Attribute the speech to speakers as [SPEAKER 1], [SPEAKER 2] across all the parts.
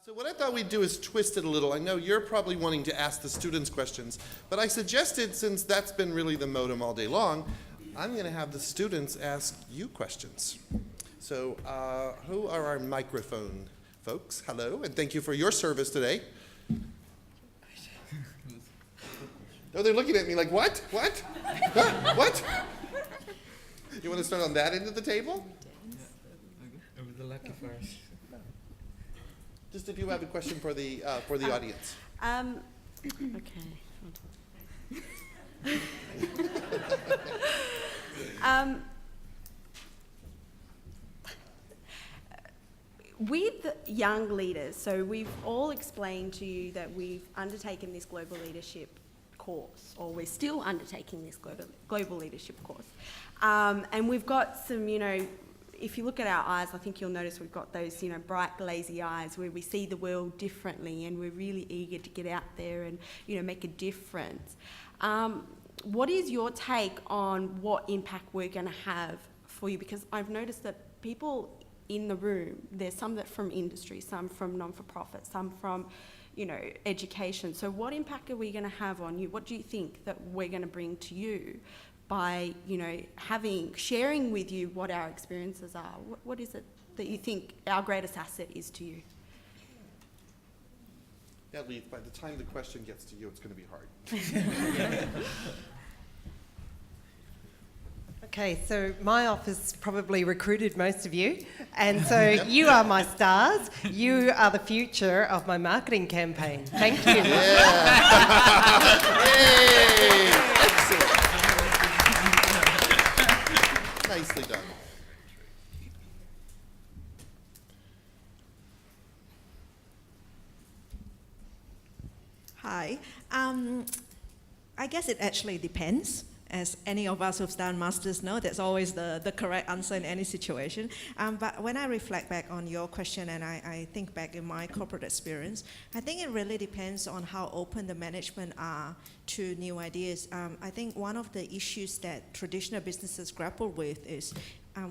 [SPEAKER 1] So what I thought we'd do is twist it a little. I know you're probably wanting to ask the students questions, but I suggested, since that's been really the modem all day long, I'm going to have the students ask you questions. So who are our microphone folks? Hello, and thank you for your service today. Oh, they're looking at me like, what? What? Huh? What? You want to start on that end of the table?
[SPEAKER 2] Over the lucky first.
[SPEAKER 1] Just if you have a question for the audience.
[SPEAKER 3] Okay. With young leaders, so we've all explained to you that we've undertaken this global leadership course, or we're still undertaking this global leadership course. And we've got some, if you look at our eyes, I think you'll notice we've got those, bright, lazy eyes where we see the world differently and we're really eager to get out there and, make a difference. What is your take on what impact we're going to have for you? Because I've noticed that people in the room, there's some that from industry, some from non-for-profit, some from, education. So what impact are we going to have on you? What do you think that we're going to bring to you by, sharing with you what our experiences are? What is it that you think our greatest asset is to you?
[SPEAKER 1] Yeah, Leith, by the time the question gets to you, it's going to be hard.
[SPEAKER 4] Okay, so my office probably recruited most of you, and so you are my stars. You are the future of my marketing campaign. Thank you.
[SPEAKER 1] Yeah. Yay! Excellent. Nicely done.
[SPEAKER 5] Hi. I guess it actually depends. As any of us who've done masters know, that's always the correct answer in any situation. But when I reflect back on your question and I think back in my corporate experience, I think it really depends on how open the management are to new ideas. I think one of the issues that traditional businesses grapple with is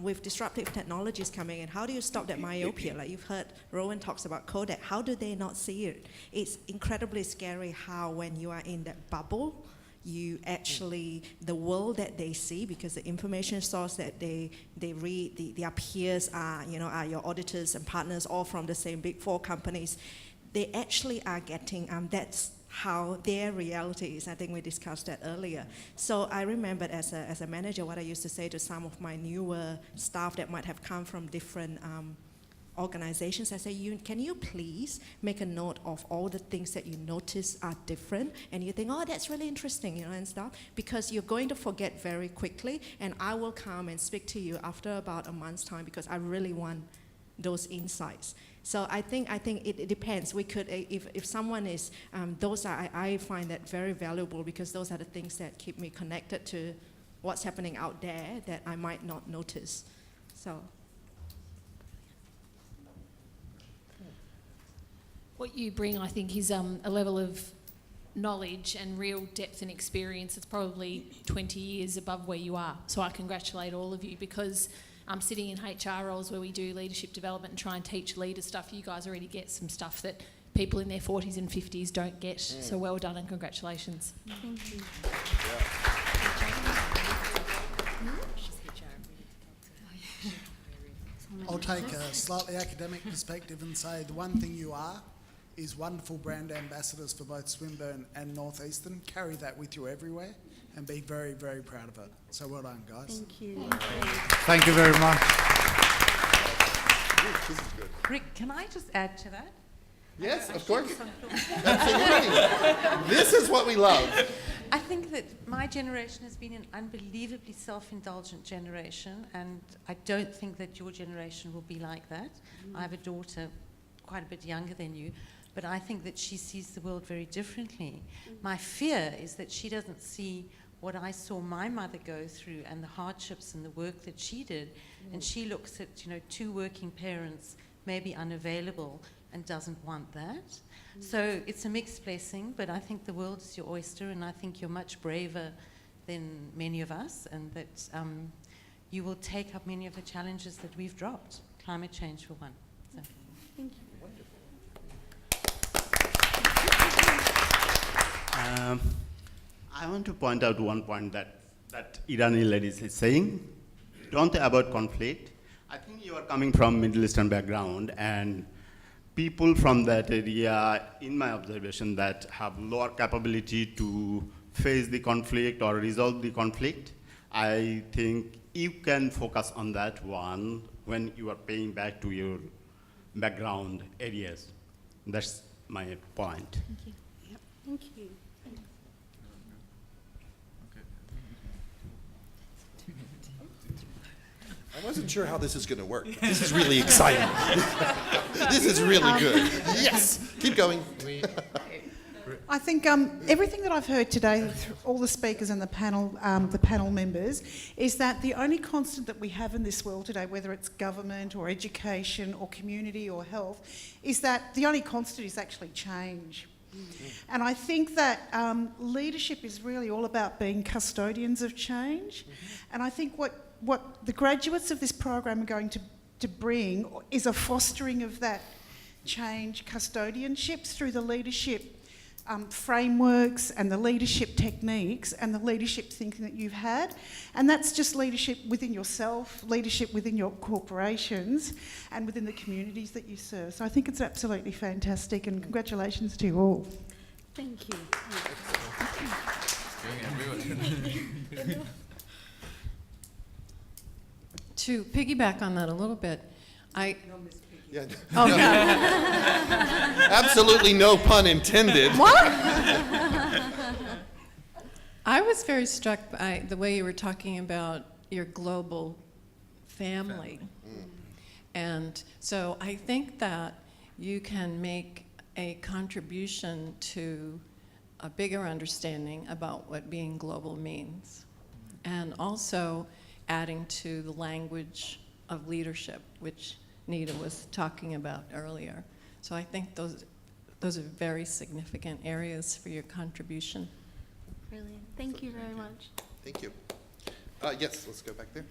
[SPEAKER 5] with disruptive technologies coming in, how do you stop that myopia? Like you've heard Rowan talks about Kodak. How do they not see it? It's incredibly scary how when you are in that bubble, you actually, the world that they see, because the information source that they read, their peers are, are your auditors and partners, all from the same big four companies, they actually are getting, that's how their reality is. I think we discussed that earlier. So I remembered as a manager what I used to say to some of my newer staff that might have come from different organizations. I say, can you please make a note of all the things that you notice are different, and you think, oh, that's really interesting, and stuff, because you're going to forget very quickly, and I will come and speak to you after about a month's time because I really want those insights. So I think it depends. We could, if someone is, I find that very valuable because those are the things that keep me connected to what's happening out there that I might not notice. So.
[SPEAKER 6] What you bring, I think, is a level of knowledge and real depth and experience that's probably 20 years above where you are. So I congratulate all of you, because I'm sitting in HR roles where we do leadership development and try and teach leaders stuff. You guys already get some stuff that people in their 40s and 50s don't get. So well done and congratulations.
[SPEAKER 3] Thank you.
[SPEAKER 7] I'll take a slightly academic perspective and say the one thing you are is wonderful brand ambassadors for both Swinburne and Northeastern. Carry that with you everywhere and be very, very proud of it. So well done, guys.
[SPEAKER 3] Thank you.
[SPEAKER 8] Thank you very much.
[SPEAKER 1] This is good.
[SPEAKER 9] Rick, can I just add to that?
[SPEAKER 1] Yes, of course. Absolutely. This is what we love.
[SPEAKER 9] I think that my generation has been an unbelievably self-indulgent generation, and I don't think that your generation will be like that. I have a daughter quite a bit younger than you, but I think that she sees the world very differently. My fear is that she doesn't see what I saw my mother go through and the hardships and the work that she did, and she looks at, two working parents maybe unavailable and doesn't want that. So it's a mixed blessing, but I think the world is your oyster, and I think you're much braver than many of us, and that you will take up many of the challenges that we've dropped, climate change for one. So.
[SPEAKER 3] Thank you.
[SPEAKER 10] I want to point out one point that Irani ladies is saying. Don't avoid conflict. I think you are coming from Middle Eastern background, and people from that area, in my observation, that have lower capability to face the conflict or resolve the conflict. I think you can focus on that one when you are paying back to your background areas. That's my point.
[SPEAKER 3] Thank you. Yep. Thank you.
[SPEAKER 1] I wasn't sure how this is going to work. This is really exciting. This is really good. Yes, keep going.
[SPEAKER 11] I think everything that I've heard today, all the speakers and the panel members, is that the only constant that we have in this world today, whether it's government or education or community or health, is that the only constant is actually change. And I think that leadership is really all about being custodians of change. And I think what the graduates of this program are going to bring is a fostering of that change custodianships through the leadership frameworks and the leadership techniques and the leadership thinking that you've had. And that's just leadership within yourself, leadership within your corporations and within the communities that you serve. So I think it's absolutely fantastic, and congratulations to you all.
[SPEAKER 3] Thank you.
[SPEAKER 12] To piggyback on that a little bit,
[SPEAKER 1] Yeah.
[SPEAKER 12] Oh,
[SPEAKER 1] no. Absolutely no pun intended.
[SPEAKER 12] What? I was very struck by the way you were talking about your global family. And so I think that you can make a contribution to a bigger understanding about what being global means. And also adding to the language of leadership, which Nita was talking about earlier. So I think those are very significant areas for your contribution.
[SPEAKER 3] Brilliant. Thank you very much.
[SPEAKER 1] Thank you. Yes, let's go back there.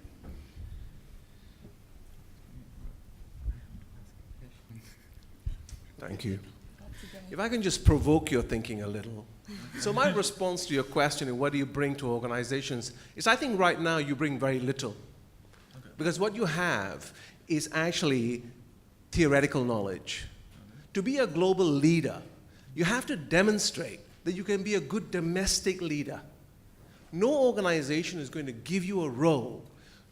[SPEAKER 13] Thank you. If I can just provoke your thinking a little. So my response to your question, what do you bring to organizations, is I think right now you bring very little. Because what you have is actually theoretical knowledge. To be a global leader, you have to demonstrate that you can be a good domestic leader. No organization is going to give you a role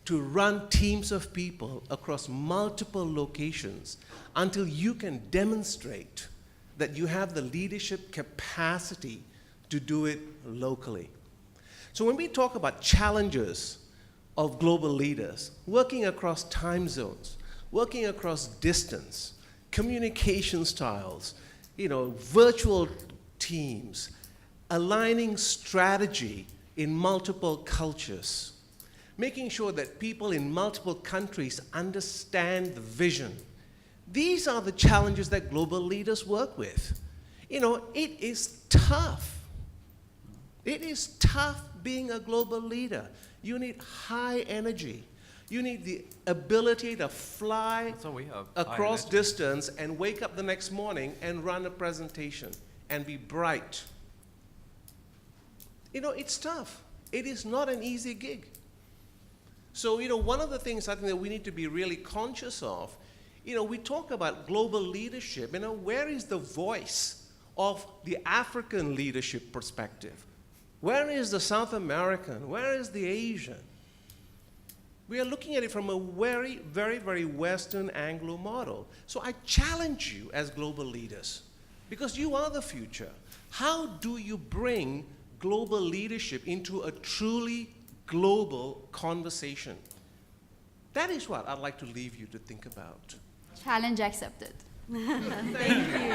[SPEAKER 13] to run teams of people across multiple locations until you can demonstrate that you have the leadership capacity to do it locally. So when we talk about challenges of global leaders, working across time zones, working across distance, communication styles, virtual teams, aligning strategy in multiple cultures, making sure that people in multiple countries understand the vision. These are the challenges that global leaders work with. It is tough. It is tough being a global leader. You need high energy. You need the ability to fly across distance and wake up the next morning and run a presentation and be bright. It's tough. It is not an easy gig. So, one of the things I think that we need to be really conscious of, we talk about global leadership, where is the voice of the African leadership perspective? Where is the South American? Where is the Asian? We are looking at it from a very, very, very Western Anglo model. So I challenge you as global leaders, because you are the future. How do you bring global leadership into a truly global conversation? That is what I'd like to leave you to think about.
[SPEAKER 14] Challenge accepted.
[SPEAKER 3] Thank you.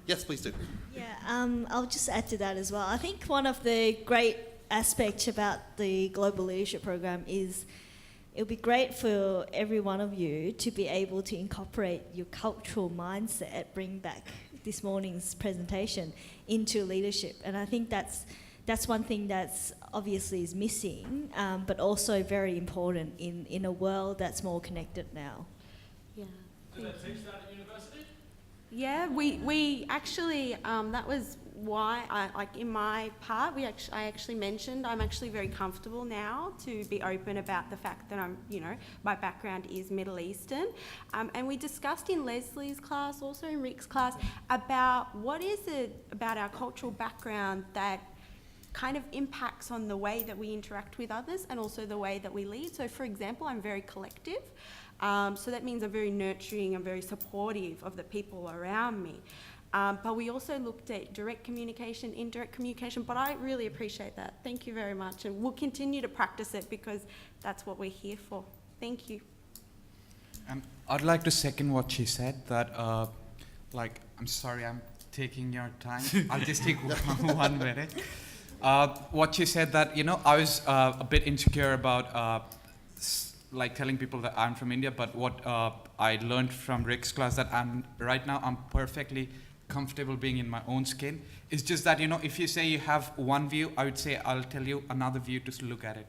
[SPEAKER 1] Yes, please do.
[SPEAKER 15] Yeah, I'll just add to that as well. I think one of the great aspects about the Global Leadership Program is it would be great for every one of you to be able to incorporate your cultural mindset, bring back this morning's presentation into leadership. And I think that's one thing that's obviously is missing, but also very important in a world that's more connected now.
[SPEAKER 3] Yeah.
[SPEAKER 2] Do they teach that at university?
[SPEAKER 3] Yeah, we actually, that was why, in my part, I actually mentioned I'm actually very comfortable now to be open about the fact that I'm, my background is Middle Eastern. And we discussed in Leslie's class, also in Rick's class, about what is it about our cultural background that kind of impacts on the way that we interact with others and also the way that we lead. So for example, I'm very collective. So that means I'm very nurturing and very supportive of the people around me. But we also looked at direct communication, indirect communication, but I really appreciate that. Thank you very much. And we'll continue to practice it because that's what we're here for. Thank you.
[SPEAKER 14] I'd like to second what she said, that, I'm sorry, I'm taking your time. I'll just take 1 minute. What she said that, I was a bit insecure about telling people that I'm from India, but what I learned from Rick's class that right now I'm perfectly comfortable being in my own skin. It's just that, if you say you have one view, I would say I'll tell you another view to look at it,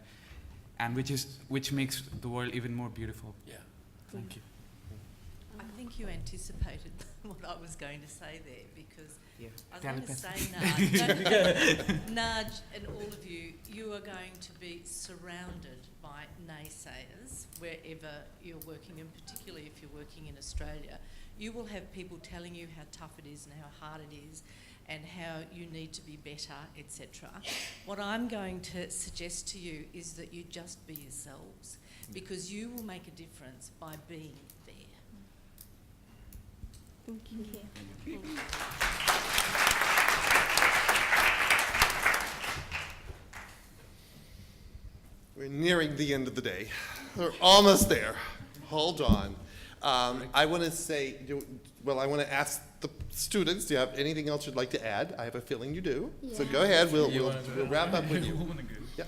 [SPEAKER 14] and which makes the world even more beautiful.
[SPEAKER 2] Yeah.
[SPEAKER 14] Thank you.
[SPEAKER 16] I think you anticipated what I was going to say there, because I was going to say, Naj, and all of you, you are going to be surrounded by naysayers wherever you're working, and particularly if you're working in Australia. You will have people telling you how tough it is and how hard it is and how you need to be better, etc. What I'm going to suggest to you is that you just be yourselves, because you will make a difference by being there.
[SPEAKER 3] Thank you.
[SPEAKER 1] We're nearing the end of the day. We're almost there. Hold on. I want to say, I want to ask the students, do you have anything else you'd like to add? I have a feeling you do. Yeah. So go ahead, we'll wrap up with you. Yeah.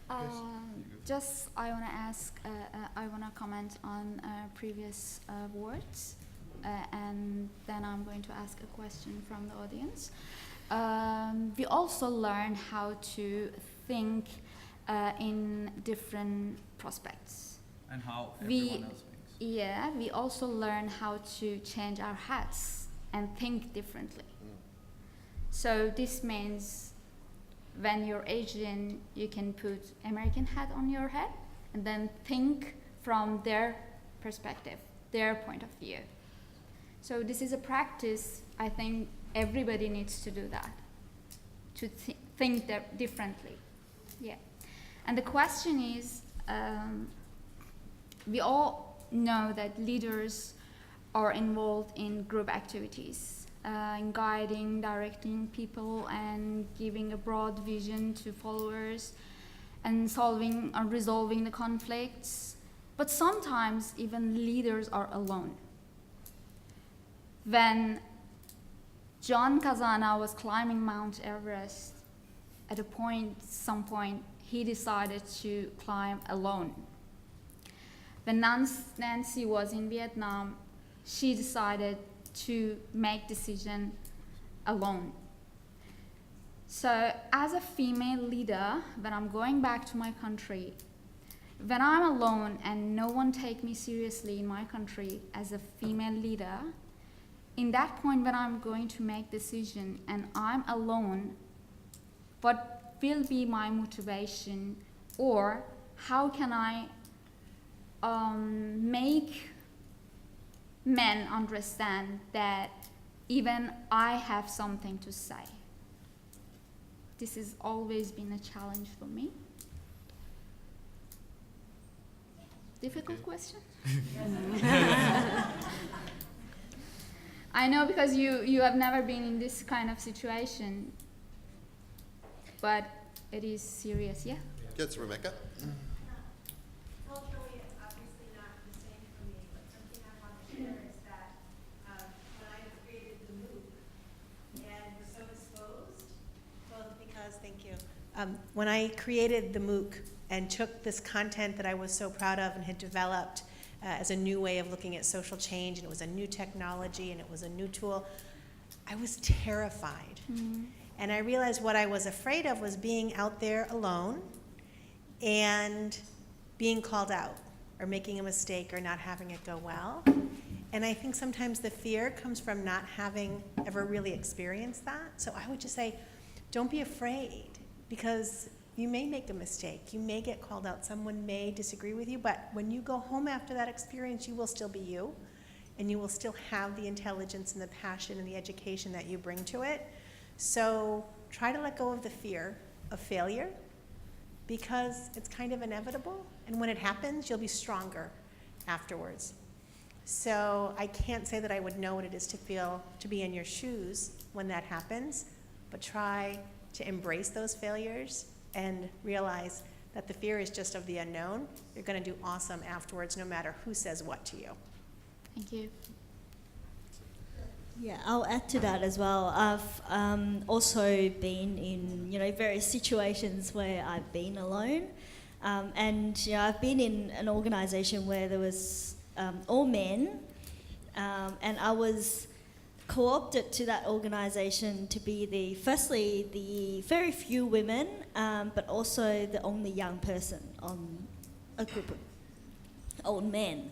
[SPEAKER 17] I want to ask, I want to comment on previous words, and then I'm going to ask a question from the audience. We also learn how to think in different prospects.
[SPEAKER 14] And how everyone else thinks.
[SPEAKER 17] Yeah, we also learn how to change our hats and think differently. So this means when you're Asian, you can put American hat on your head and then think from their perspective, their point of view. So this is a practice. I think everybody needs to do that, to think differently. Yeah. And the question is, we all know that leaders are involved in group activities, in guiding, directing people and giving a broad vision to followers and solving or resolving the conflicts. But sometimes even leaders are alone. When John Kazana was climbing Mount Everest, at some point, he decided to climb alone. When Nancy was in Vietnam, she decided to make decision alone. So as a female leader, when I'm going back to my country, when I'm alone and no one take me seriously in my country as a female leader, in that point when I'm going to make decision and I'm alone, what will be my motivation, or how can I make men understand that even I have something to say? This has always been a challenge for me. Difficult question? I know, because you have never been in this kind of situation, but it is serious, yeah?
[SPEAKER 1] Yes, Rebecca.
[SPEAKER 18] Culturally, it's obviously not the same for me, but something I want to share is that when I created the MOOC and was so exposed,
[SPEAKER 19] thank you. When I created the MOOC and took this content that I was so proud of and had developed as a new way of looking at social change, and it was a new technology and it was a new tool, I was terrified. And I realized what I was afraid of was being out there alone and being called out or making a mistake or not having it go well. And I think sometimes the fear comes from not having ever really experienced that. So I would just say, don't be afraid, because you may make a mistake. You may get called out. Someone may disagree with you, but when you go home after that experience, you will still be you, and you will still have the intelligence and the passion and the education that you bring to it. So try to let go of the fear of failure, because it's kind of inevitable, and when it happens, you'll be stronger afterwards. So I can't say that I would know what it is to feel, to be in your shoes when that happens, but try to embrace those failures and realize that the fear is just of the unknown. You're going to do awesome afterwards, no matter who says what to you.
[SPEAKER 17] Thank you.
[SPEAKER 15] Yeah, I'll add to that as well. I've also been in, various situations where I've been alone, and I've been in an organisation where there was all men, and I was co-opted to that organisation to be firstly the very few women, but also the only young person on a group of old men.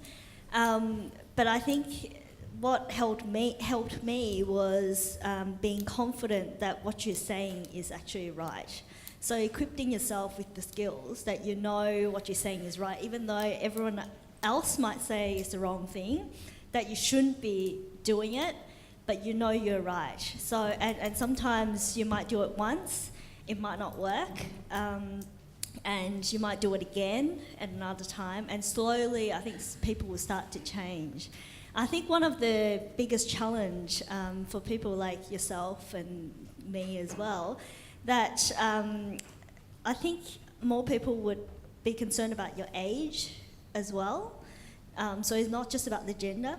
[SPEAKER 15] But I think what helped me was being confident that what you're saying is actually right. So equipping yourself with the skills that you know what you're saying is right, even though everyone else might say it's the wrong thing, that you shouldn't be doing it, but you know you're right. So, and sometimes you might do it once, it might not work, and you might do it again at another time, and slowly I think people will start to change. I think one of the biggest challenge for people like yourself and me as well, that I think more people would be concerned about your age as well. So it's not just about the gender,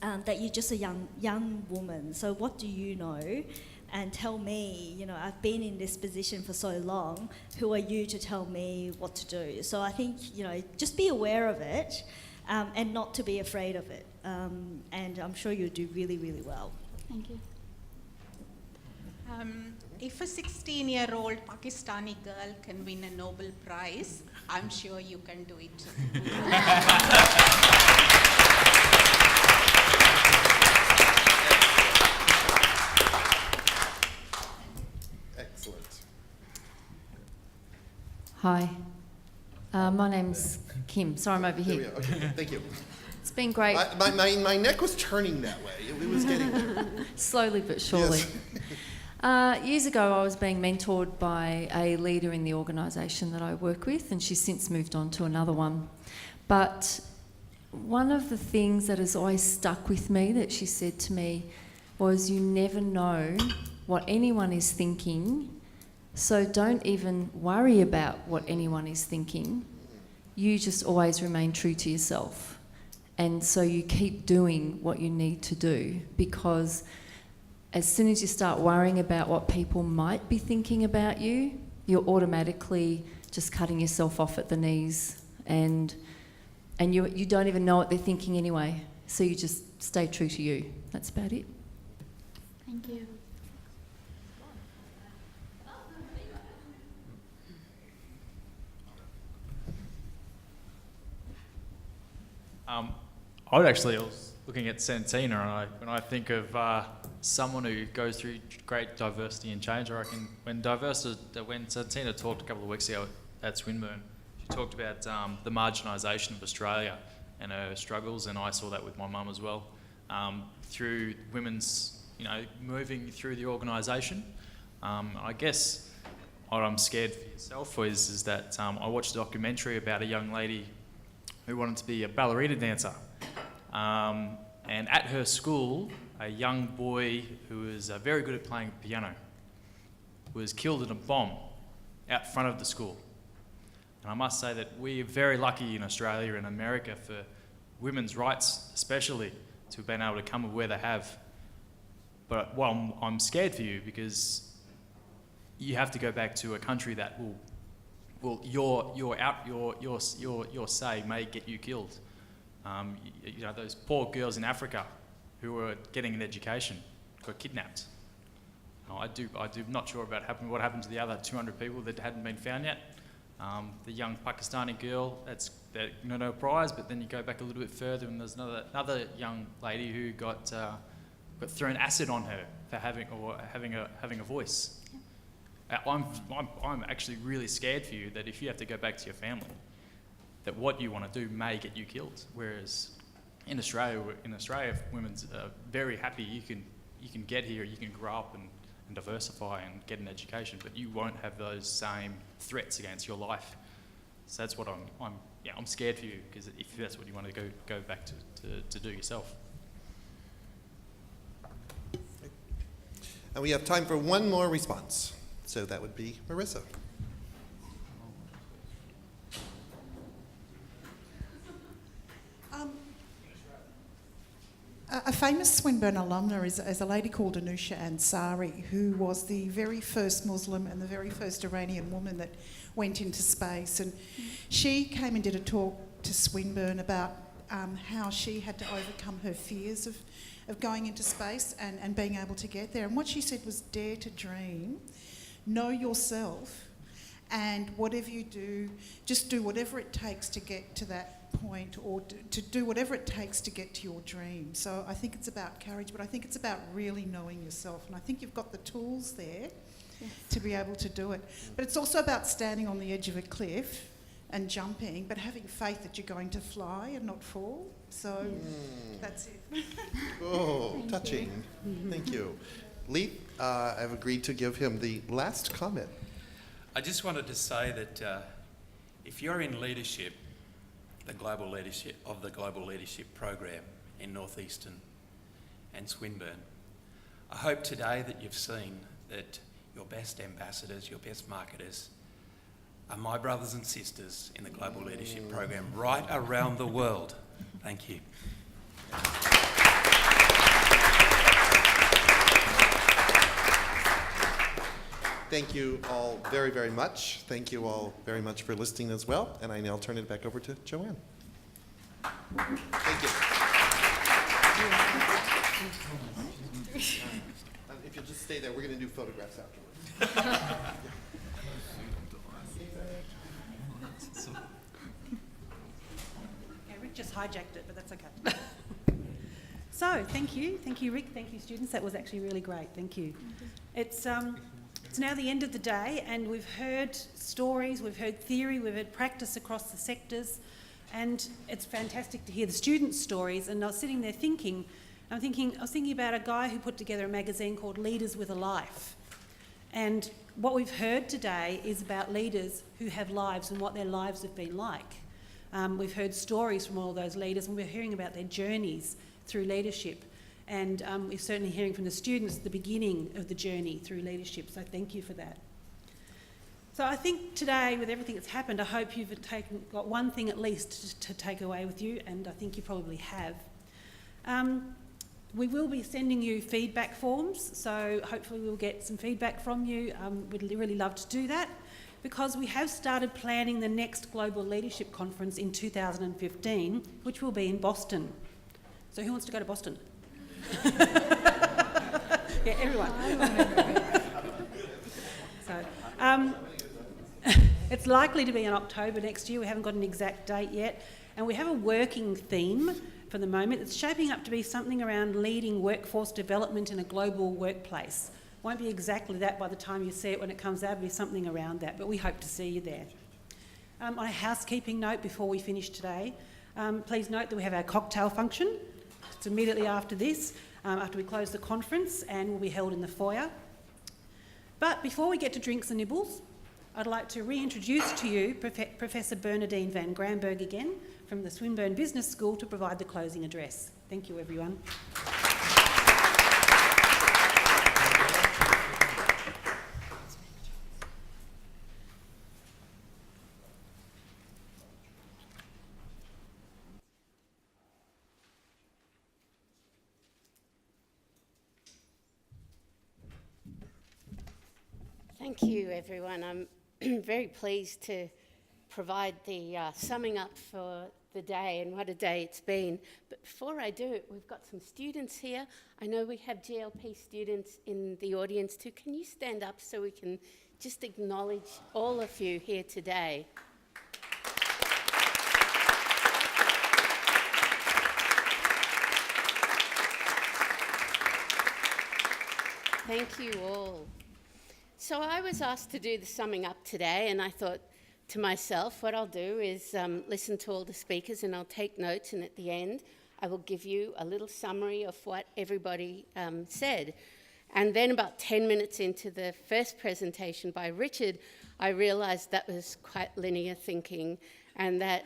[SPEAKER 15] that you're just a young woman. So what do you know? And tell me, I've been in this position for so long, who are you to tell me what to do? So I think, just be aware of it, and not to be afraid of it. And I'm sure you'll do really, really well.
[SPEAKER 17] Thank you.
[SPEAKER 18] If a 16-year-old Pakistani girl can win a Nobel Prize, I'm sure you can do it too.
[SPEAKER 1] Excellent.
[SPEAKER 20] Hi, my name's Kim. Sorry, I'm over
[SPEAKER 1] There we
[SPEAKER 20] here.
[SPEAKER 1] go. Okay, thank you.
[SPEAKER 20] It's been great.
[SPEAKER 1] My neck was turning that way. It was getting there.
[SPEAKER 20] Slowly but surely.
[SPEAKER 1] Yes.
[SPEAKER 20] Years ago, I was being mentored by a leader in the organisation that I work with, and she's since moved on to another one. But one of the things that has always stuck with me that she said to me was, you never know what anyone is thinking, so don't even worry about what anyone is thinking. You just always remain true to yourself. And so you keep doing what you need to do, because as soon as you start worrying about what people might be thinking about you, you're automatically just cutting yourself off at the knees, and you don't even know what they're thinking anyway. So you just stay true to you. That's about it.
[SPEAKER 17] Thank you.
[SPEAKER 2] I was looking at Santina, and when I think of someone who goes through great diversity and change, I reckon when Santina talked a couple of weeks ago at Swinburne, she talked about the marginalisation of Australia and her struggles, and I saw that with my mum as well, through women's, moving through the organisation. I guess what I'm scared for yourself is that I watched a documentary about a young lady who wanted to be a ballerina dancer. And at her school, a young boy who was very good at playing piano was killed in a bomb out front of the school. And I must say that we're very lucky in Australia and America for women's rights especially to have been able to come where they have. But I'm scared for you, because you have to go back to a country that your say may get you killed. Those poor girls in Africa who were getting an education got kidnapped. I'm not sure about what happened to the other 200 people that hadn't been found yet. The young Pakistani girl, no prize, but then you go back a little bit further and there's another young lady who got thrown acid on her for having a voice. I'm actually really scared for you that if you have to go back to your family, that what you want to do may get you killed. Whereas in Australia, women's very happy. You can get here, you can grow up and diversify and get an education, but you won't have those same threats against your life. So that's what I'm scared for you, because if that's what you want to go back to do yourself.
[SPEAKER 1] And we have time for one more response. So that would be Marissa.
[SPEAKER 11] A famous Swinburne alumna is a lady called Anusha Ansari, who was the very first Muslim and the very first Iranian woman that went into space. And she came and did a talk to Swinburne about how she had to overcome her fears of going into space and being able to get there. And what she said was, dare to dream, know yourself, and whatever you do, just do whatever it takes to get to that point, or to do whatever it takes to get to your dream. So I think it's about courage, but I think it's about really knowing yourself. And I think you've got the tools there to be able to do it. But it's also about standing on the edge of a cliff and jumping, but having faith that you're going to fly and not fall. So that's it.
[SPEAKER 1] Oh, touching. Thank you. Lee, I've agreed to give him the last comment.
[SPEAKER 21] I just wanted to say that if you're in leadership, the global leadership program in Northeastern and Swinburne, I hope today that you've seen that your best ambassadors, your best marketers are my brothers and sisters in the global leadership program right around the world. Thank you.
[SPEAKER 1] Thank you all very, very much. Thank you all very much for listening as well. And I now turn it back over to Joanne. Thank you. If you'll just stay there, we're going to do photographs afterwards.
[SPEAKER 22] Rick just hijacked it, but that's okay. So, thank you, Rick. Thank you, students. That was actually really great. Thank you. It's now the end of the day, and we've heard stories, we've heard theory, we've heard practice across the sectors, and it's fantastic to hear the students' stories. And I was sitting there thinking, I was thinking about a guy who put together a magazine called Leaders with a Life. And what we've heard today is about leaders who have lives and what their lives have been like. We've heard stories from all those leaders, and we're hearing about their journeys through leadership. And we're certainly hearing from the students the beginning of the journey through leadership, so thank you for that. So I think today, with everything that's happened, I hope you've got one thing at least to take away with you, and I think you probably have. We will be sending you feedback forms, so hopefully we'll get some feedback from you. We'd really love to do that, because we have started planning the next Global Leadership Conference in 2015, which will be in Boston. So who wants to go to Boston? Yeah, everyone. So, it's likely to be in October next year. We haven't got an exact date yet. And we have a working theme for the moment. It's shaping up to be something around leading workforce development in a global workplace. Won't be exactly that by the time you see it when it comes out. It'll be something around that, but we hope to see you there. On a housekeeping note before we finish today, please note that we have our cocktail function. It's immediately after this, after we close the conference, and will be held in the foyer. But before we get to drinks and nibbles, I'd like to reintroduce to you Professor Bernadine van Gramberg again from the Swinburne Business School to provide the closing address. Thank you, everyone.
[SPEAKER 23] Thank you, everyone. I'm very pleased to provide the summing up for
[SPEAKER 4] the day and what a day it's been. But before I do it, we've got some students here. I know we have GLP students in the audience too. Can you stand up so we can just acknowledge all of you here today? Thank you all. So I was asked to do the summing up today, and I thought to myself, what I'll do is listen to all the speakers and I'll take notes, and at the end I will give you a little summary of what everybody said. And then about 10 minutes into the first presentation by Richard, I realised that was quite linear thinking, and that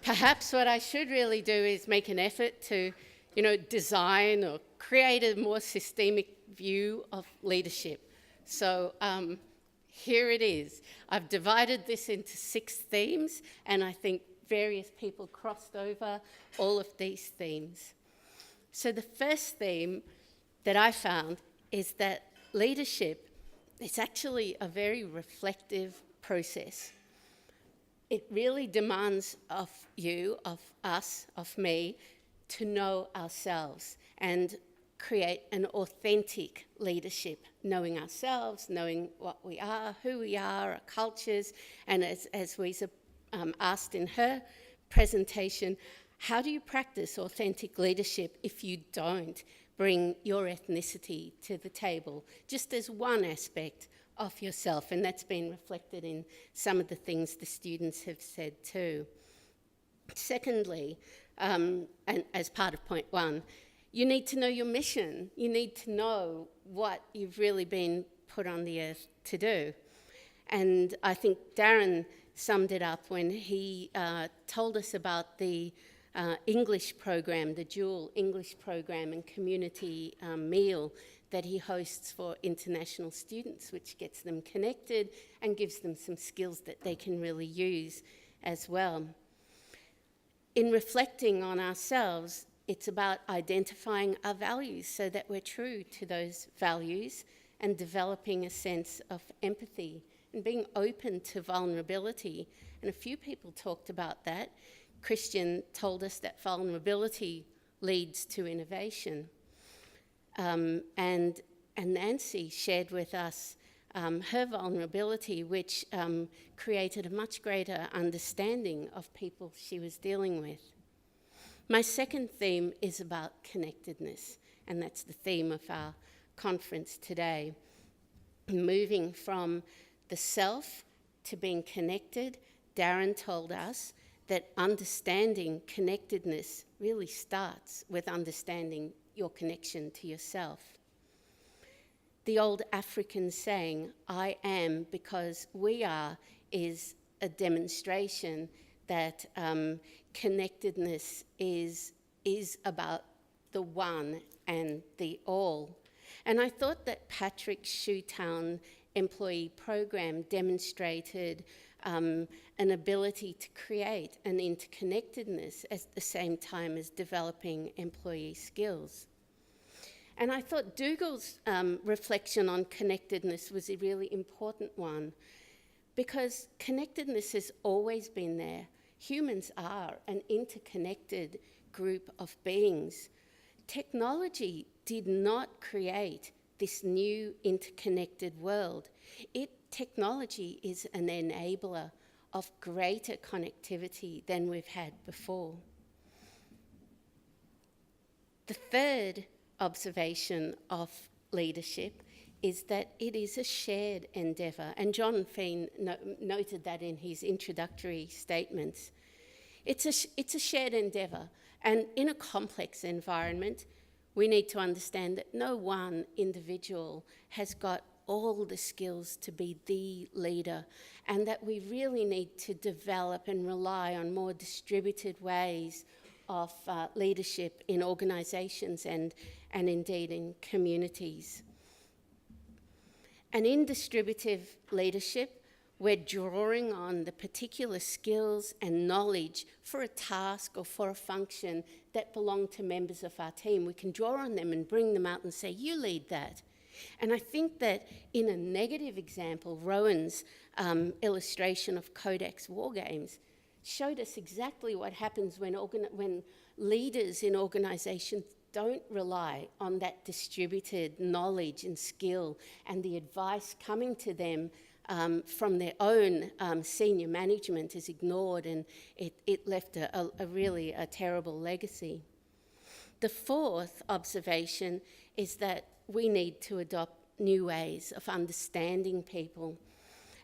[SPEAKER 4] perhaps what I should really do is make an effort to, design or create a more systemic view of leadership. So here it is. I've divided this into 6 themes, and I think various people crossed over all of these themes. So the first theme that I found is that leadership is actually a very reflective process. It really demands of you, of us, of me, to know ourselves and create an authentic leadership, knowing ourselves, knowing what we are, who we are, our cultures, and as Weeza asked in her presentation, how do you practice authentic leadership if you don't bring your ethnicity to the table, just as one aspect of yourself? And that's been reflected in some of the things the students have said too. Secondly, and as part of point 1, you need to know your mission. You need to know what you've really been put on the earth to do. And I think Darren summed it up when he told us about the English program, the dual English program and community meal that he hosts for international students, which gets them connected and gives them some skills that they can really use as well. In reflecting on ourselves, it's about identifying our values so that we're true to those values and developing a sense of empathy and being open to vulnerability. And a few people talked about that. Christian told us that vulnerability leads to innovation. And Nancy shared with us her vulnerability, which created a much greater understanding of people she was dealing with. My second theme is about connectedness, and that's the theme of our conference today. Moving from the self to being connected, Darren told us that understanding connectedness really starts with understanding your connection to yourself. The old African saying, I am because we are, is a demonstration that connectedness is about the one and the all. And I thought that Patrick's Shoetown employee program demonstrated an ability to create an interconnectedness at the same time as developing employee skills. And I thought Dougal's reflection on connectedness was a really important one, because connectedness has always been there. Humans are an interconnected group of beings. Technology did not create this new interconnected world. Technology is an enabler of greater connectivity than we've had before. The third observation of leadership is that it is a shared endeavour, and John Feen noted that in his introductory statements. It's a shared endeavour, and in a complex environment, we need to understand that no one individual has got all the skills to be the leader, and that we really need to develop and rely on more distributed ways of leadership in organisations and indeed in communities. And in distributive leadership, we're drawing on the particular skills and knowledge for a task or for a function that belong to members of our team. We can draw on them and bring them out and say, you lead that.
[SPEAKER 5] And I think that in a negative example, Rowan's illustration of Codex War Games showed us exactly what happens when leaders in organisations don't rely on that distributed knowledge and skill and the advice coming to them from their own senior management is ignored, and it left a really terrible legacy. The fourth observation is that we need to adopt new ways of understanding people.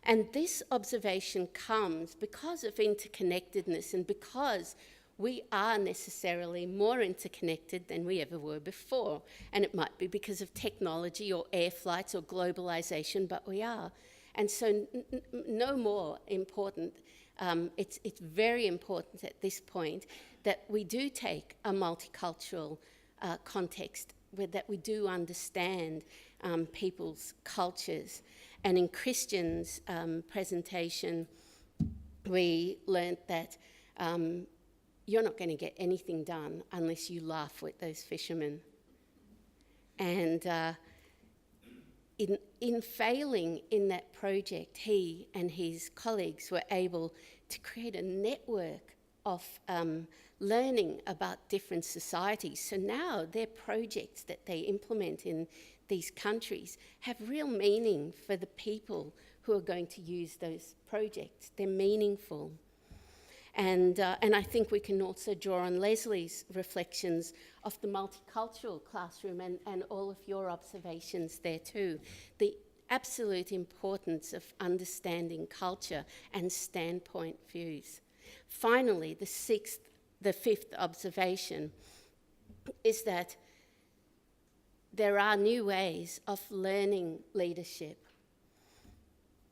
[SPEAKER 5] And this observation comes because of interconnectedness and because we are necessarily more interconnected than we ever were before. And it might be because of technology or air flights or globalisation, but we are. And so no more important, it's very important at this point that we do take a multicultural context, that we do understand people's cultures. And in Christian's presentation, we learnt that you're not going to get anything done unless you laugh with those fishermen. And in failing in that project, he and his colleagues were able to create a network of learning about different societies. So now their projects that they implement in these countries have real meaning for the people who are going to use those projects. They're meaningful. And I think we can also draw on Leslie's reflections of the multicultural classroom and all of your observations there too. The absolute importance of understanding culture and standpoint views. Finally, the fifth observation is that there are new ways of learning leadership.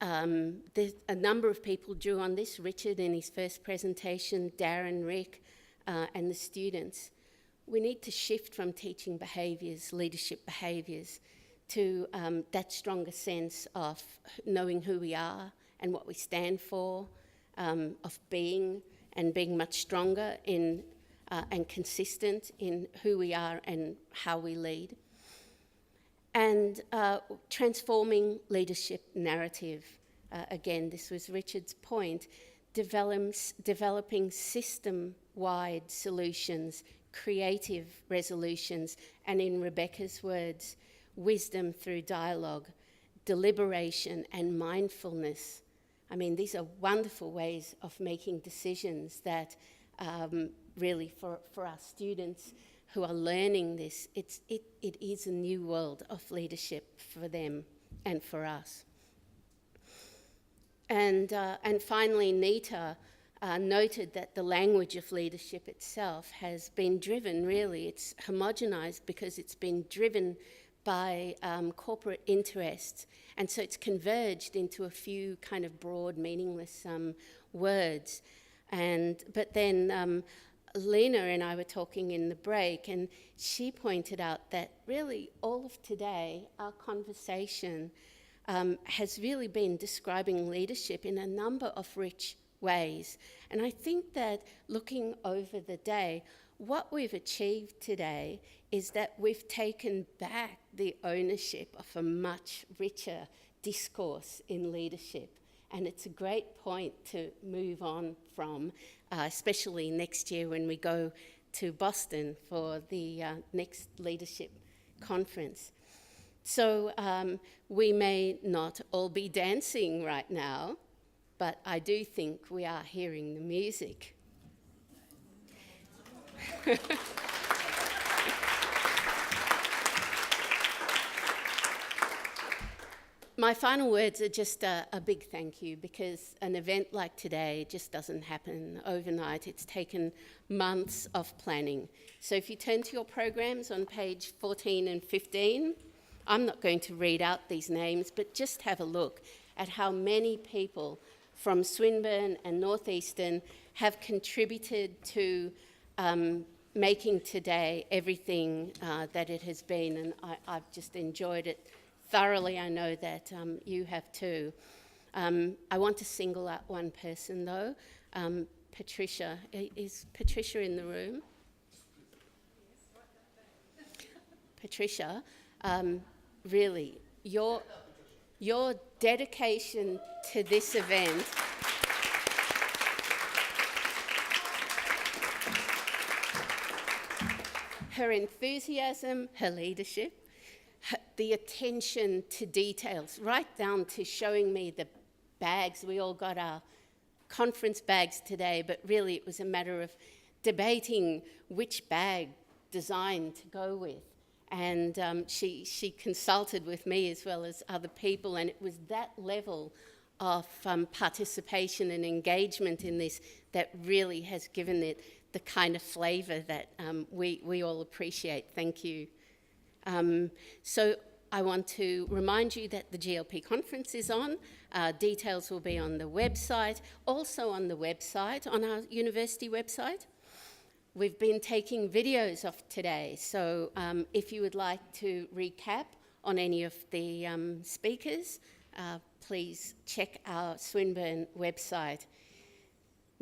[SPEAKER 5] There's a number of people drew on this, Richard in his first presentation, Darren, Rick, and the students. We need to shift from teaching behaviours, leadership behaviours, to that stronger sense of knowing who we are and what we stand for, of being and being much stronger in and consistent in who we are and how we lead. And transforming leadership narrative. Again, this was Richard's point, developing system-wide solutions, creative resolutions, and in Rebecca's words, wisdom through dialogue, deliberation and mindfulness. I mean, these are wonderful ways of making decisions that really for our students who are learning this, it is a new world of leadership for them and for us. And finally, Nita noted that the language of leadership itself has been driven, really, it's homogenised because it's been driven by corporate interests. And so it's converged into a few kind of broad, meaningless words. But then Lena and I were talking in the break, and she pointed out that really all of today, our conversation has really been describing leadership in a number of rich ways. And I think that looking over the day, what we've achieved today is that we've taken back the ownership of a much richer discourse in leadership. And it's a great point to move on from, especially next year when we go to Boston for the next leadership conference. So we may not all be dancing right now, but I do think we are hearing the music. My final words are just a big thank you, because an event like today just doesn't happen overnight. It's taken months of planning. So if you turn to your programs on page 14 and 15, I'm not going to read out these names, but just have a look at how many people from Swinburne and Northeastern have contributed to making today everything that it has been, and I've just enjoyed it thoroughly. I know that you have too. I want to single out one person though, Patricia. Is Patricia in the room? Patricia,
[SPEAKER 4] really, your dedication to this event her enthusiasm, her leadership, the attention to details, right down to showing me the bags. We all got our conference bags today, but really it was a matter of debating which bag design to go with. And she consulted with me as well as other people, and it was that level of participation and engagement in this that really has given it the kind of flavour that we all appreciate. Thank you. So I want to remind you that the GLP conference is on. Details will be on the website, also on the website, on our university website. We've been taking videos of today, so if you would like to recap on any of the speakers, please check our Swinburne website.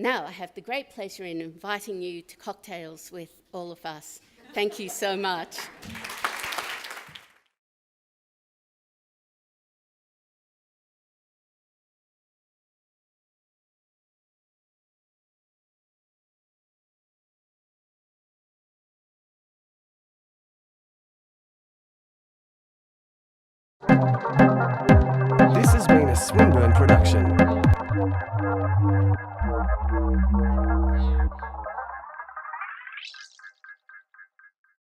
[SPEAKER 4] Now I have the great pleasure in inviting you to cocktails with all of us. Thank you so much.
[SPEAKER 6] This has been a Swinburne production.